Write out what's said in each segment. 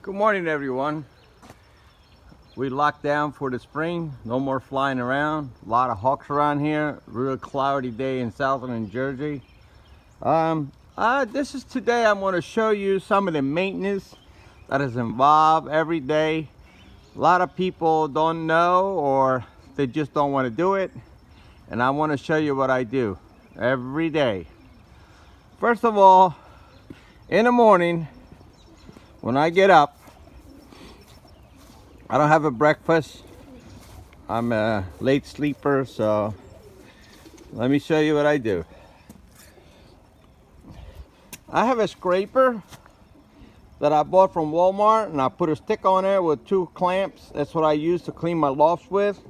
Good morning, everyone. We locked down for the spring. No more flying around. A lot of hawks around here. Real cloudy day in southern New Jersey. Today I'm going to show you some of the maintenance that is involved every day. A lot of people don't know, or they just don't want to do it. And I want to show you what I do every day. First of all, in the morning, when I get up, I don't have a breakfast. I'm a late sleeper, so let me show you what I do. I have a scraper that I bought from Walmart, and I put a stick on there with 2 clamps. That's what I use to clean my lofts with.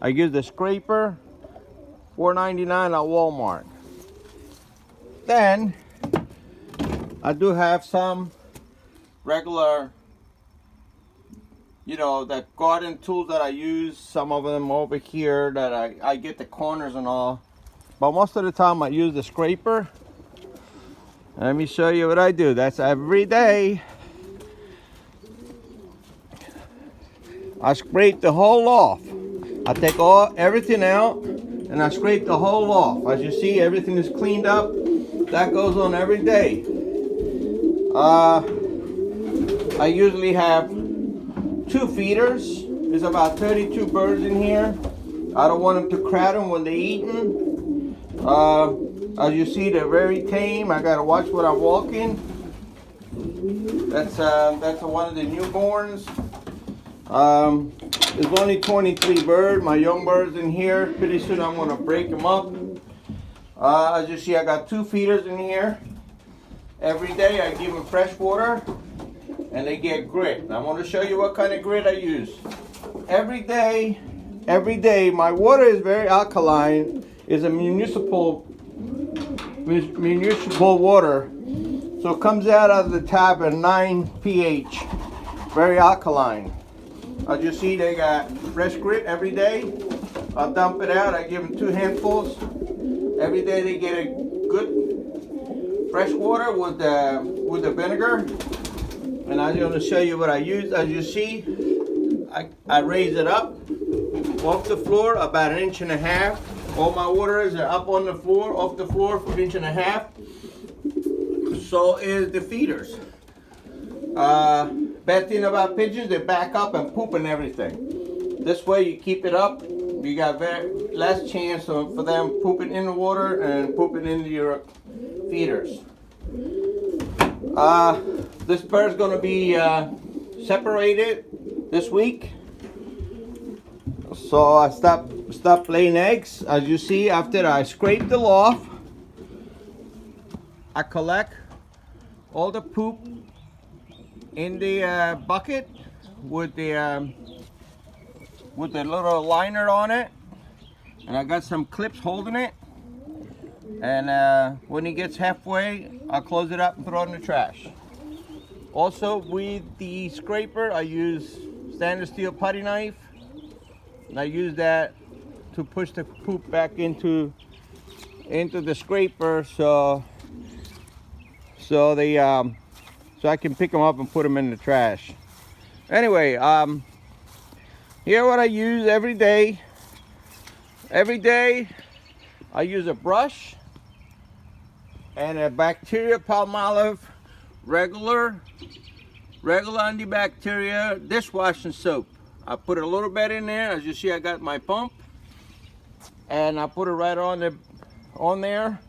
I use the scraper, $4.99 at Walmart. Then I do have some regular, the garden tools that I use. Some of them over here that I get the corners and all. But most of the time I use the scraper. Let me show you what I do. That's every day. I scrape the whole loft. I take everything out and I scrape the whole loft. As you see, everything is cleaned up. That goes on every day. I usually have 2 feeders. There's about 32 birds in here. I don't want them to crowd them when they're eating. As you see, they're very tame. I gotta watch what I'm walking. That's one of the newborns. There's only 23 birds, my young birds in here. Pretty soon I'm gonna break them up. As you see, I got 2 feeders in here. Every day I give them fresh water and they get grit. I'm going to show you what kind of grit I use. Every day, my water is very alkaline. It's a municipal water. So it comes out of the tap at 9 pH. Very alkaline. As you see, they got fresh grit every day. I'll dump it out. I give them 2 handfuls. Every day they get a good fresh water with the vinegar. And I'm going to show you what I use. As you see, I raise it up off the floor about 1.5 inches. All my water is up on the floor, off the floor for 1.5 inches. So is the feeders. Bad thing about pigeons, they back up and poop and everything. This way you keep it up, you got very less chance for them pooping in the water and pooping into your feeders. This bird's going to be separated this week. So I stopped laying eggs. As you see, after I scrape the loft, I collect all the poop in the bucket with the little liner on it, and I got some clips holding it. And when it gets halfway, I'll close it up and throw it in the trash. Also, with the scraper, I use stainless steel putty knife, and I use that to push the poop back into the scraper, so I can pick them up and put them in the trash. Anyway, here what I use every day. Every day, I use a brush and a bacteria Palmolive regular antibacteria dishwashing soap. I put a little bit in there. As you see, I got my pump and I put it right on there,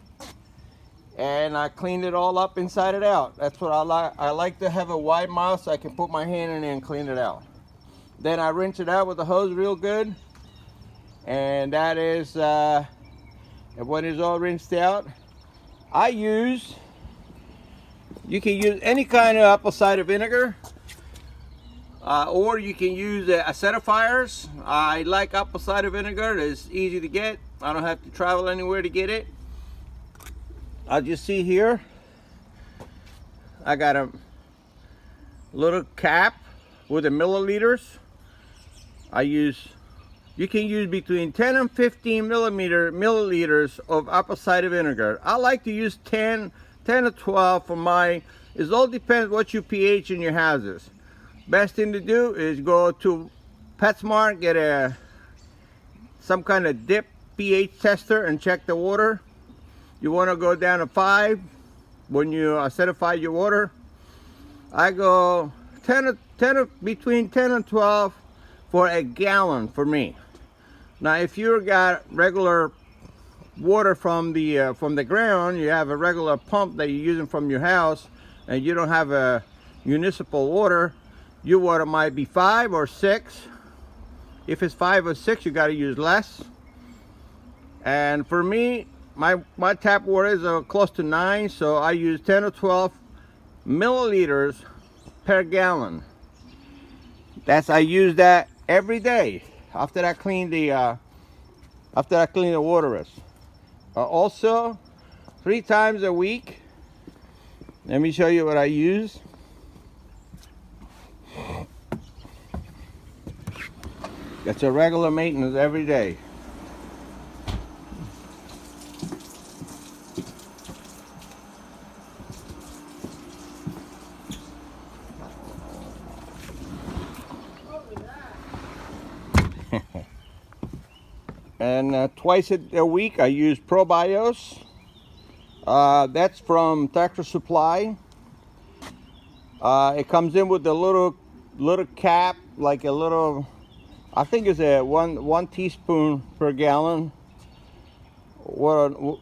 and I cleaned it all up inside and out. That's what I like. I like to have a wide mouth so I can put my hand in there and clean it out. Then I rinse it out with the hose real good, and that is when it's all rinsed out. You can use any kind of apple cider vinegar, or you can use acidifiers. I like apple cider vinegar. It's easy to get. I don't have to travel anywhere to get it. As you see here, I got a little cap with the milliliters. You can use between 10 and 15 milliliters of apple cider vinegar. I like to use 10 to 12 for mine. It all depends what you pH in your houses. best thing to do is go to PetSmart, get some kind of dip pH tester and check the water. You want to go down to 5 when you acidify your water. I go between 10 and 12 for a gallon for me. Now if you got regular water from the ground, you have a regular pump that you're using from your house, and you don't have a municipal water, your water might be 5 or 6. If it's 5 or 6, you got to use less. And for me, my tap water is close to 9, so I use 10 or 12 milliliters per gallon. I use that every day after I clean the water. Also, 3 times a week. Let me show you what I use. It's a regular maintenance every day. And twice a week I use ProBios. That's from Tractor Supply. It comes in with a little cap, like a little, I think it's a one teaspoon per gallon.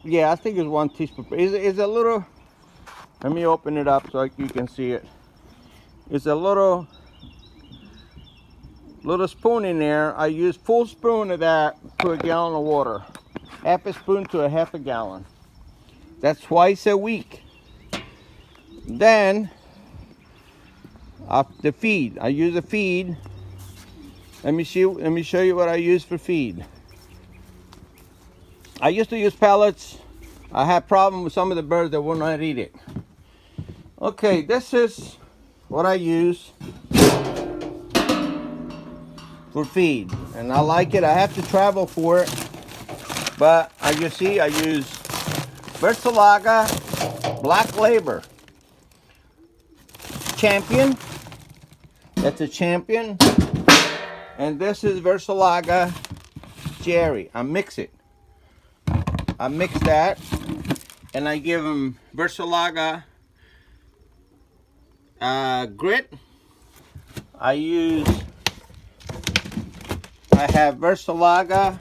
Yeah, I think it's 1 teaspoon. It's a little, let me open it up so you can see it. It's a little spoon in there. I use full spoon of that to a gallon of water. Half a spoon to a half a gallon. That's twice a week. Then the feed. I use a feed. Let me show you what I use for feed. I used to use pellets. I had problem with some of the birds that would not eat it. Okay, this is what I use for feed, and I like it. I have to travel for it, but as you see, I use Versalaga Black Labor Champion. That's a Champion, and this is Versalaga Jerry. I mix that, and I give them Versalaga Grit. I have Versalaga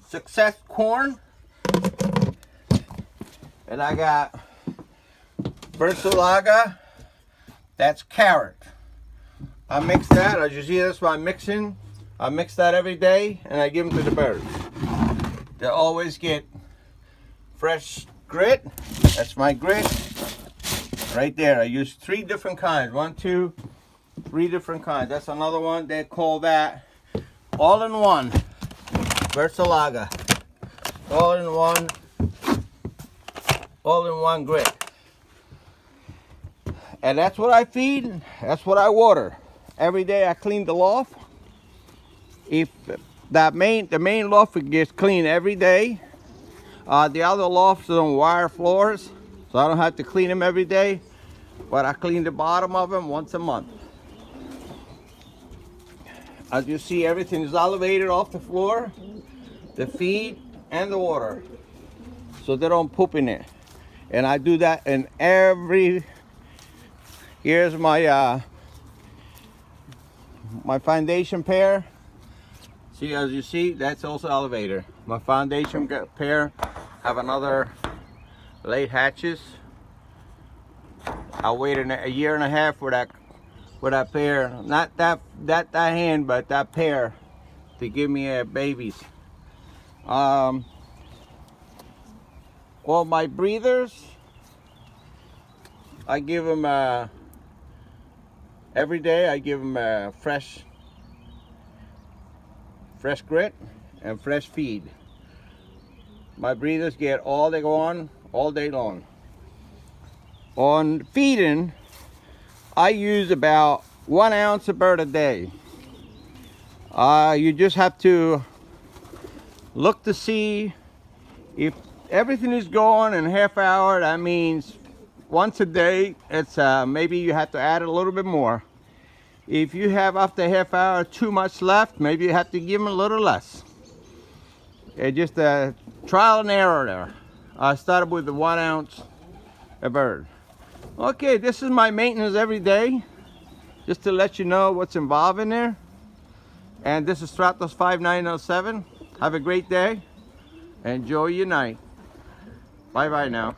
Success Corn, and I got Versalaga, that's Carrot. I mix that, as you see, that's what I'm mixing. I mix that every day, and I give them to the birds. They always get fresh grit. That's my grit right there. I use 3 different kinds. 1, 2, 3 different kinds. That's another one. They call that all-in-one Versalaga. All-in-one grit. And that's what I feed. That's what I water. Every day I clean the loft. If the main loft gets cleaned every day. The other lofts are on wire floors, so I don't have to clean them every day. But I clean the bottom of them once a month. As you see, everything is elevated off the floor, the feed and the water, so they don't poop in it. And I do that in every. Here's my my foundation pair. See, as you see, that's also elevator. My foundation pair have another late hatches. I waited a year and a half for that pair, not that hand, but that pair, to give me babies. All my breathers, I give them every day. I give them fresh grit and fresh feed. My breathers get all they go on all day long. On feeding, I use about 1 ounce of bird a day. You just have to look to see if everything is going in a half hour. That means once a day, it's maybe you have to add a little bit more. If you have after half hour too much left, maybe you have to give them a little less. It's just a trial and error there. I started with the 1 ounce a bird. Okay, this is my maintenance every day, just to let you know what's involved in there. And this is Stratos 5907. Have a great day. Enjoy your night. Bye bye now.